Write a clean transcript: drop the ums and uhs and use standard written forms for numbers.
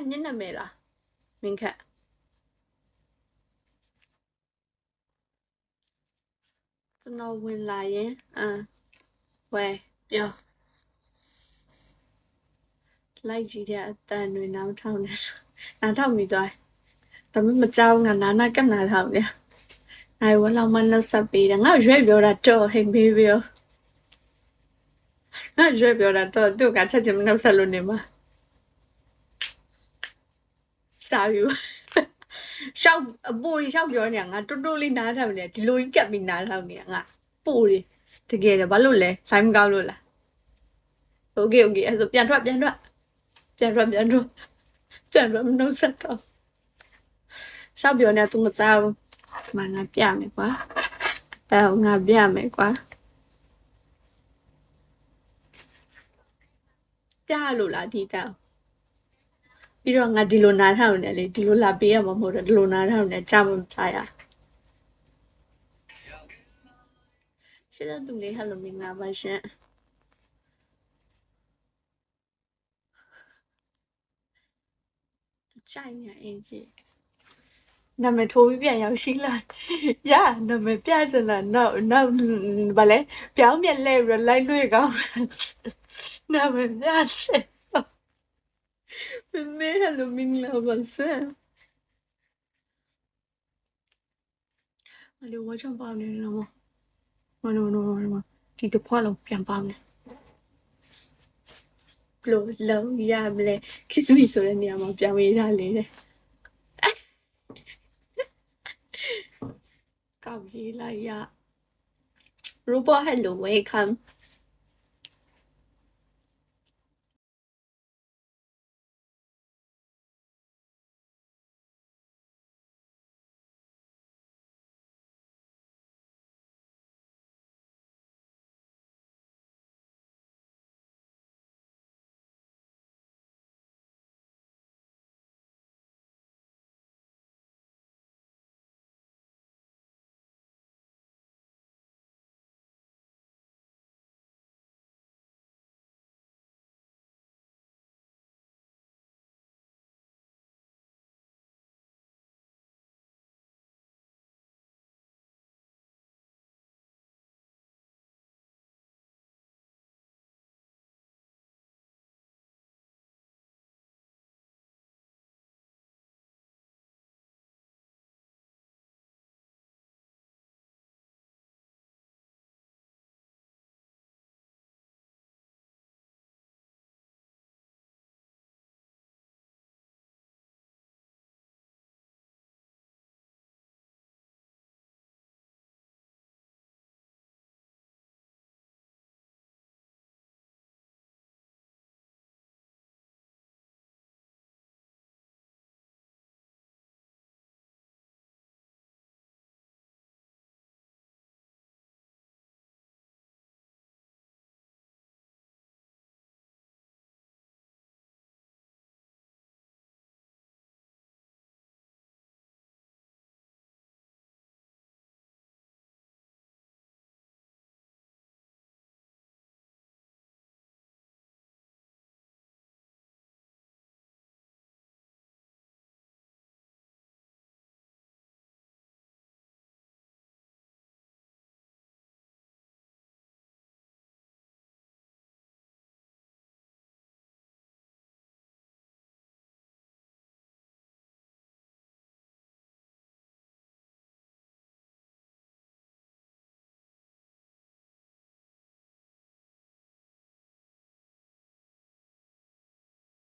နင့်နာမည်လားမင်းခက်ကျွန်တော်ဝင်လာရင်ဝယ်ပြောလိုက်ကြည့်တဲ့အတန်တွေနောက်ထောင်နေနားထောင်ပြီးသွားဒါပေမဲ့မကြောက်ငါနာကပ်နာထောင်နေနိုင်ဝလောက်မနှုတ်ဆက်ပေးတယ်ငါရွက်ပြောတာတော့ဟိန်ဘေးပြောငါရွက်ပြောတာတော့သူ့ကချက်ချင်းမနှုတ်ဆက်လို့နေမှာစာယူရှောက်အပူရီရှောက်ပြောနေတာငါတိုးတိုးလေးနားထောင်နေဒီလိုကြီးကပ်ပြီးနားထောင်နေတာငါပူရီတကယ်တယ်ဘာလို့လဲဖိုင်မကောက်လို့လားโอเคအဲ့ဆိုပြန်ထွက်မနှုတ်ဆက်တော့ရှောက်ပြောနေတာ तू မကြောက်မငါပြမယ်ကွာငါပြမယ်ကွာကြားလို့လားဒီတောင်ပြီးတော့ငါဒီလိုနားထောင်နေလေဒီလိုလာပေးရမှာမဟုတ်တော့ဒီလိုနားထောင်နေကြားမချရရှင်းတဲ့သူလေးဟယ်လိုမင်္ဂလာပါရှင်ကြိုက်နေအင်ကြီးနာမည်ထိုးပြီးပြန်ရောက်ရှိလာရနာမည်ပြစင်လာနောက်ဘာလဲပြောင်းပြန်လဲပြီးလိုက်လွှဲကောင်းနာမည်ပြစင်မေဟယ်လိုမင်္ဂလာပါရှင်Ali wajah paham ni nama. Mana. Di depan lo pian paham ni. Belum lau ya boleh. Kismi sore ni ama pian wira le. Kau je lah ya. Robot hello welcome.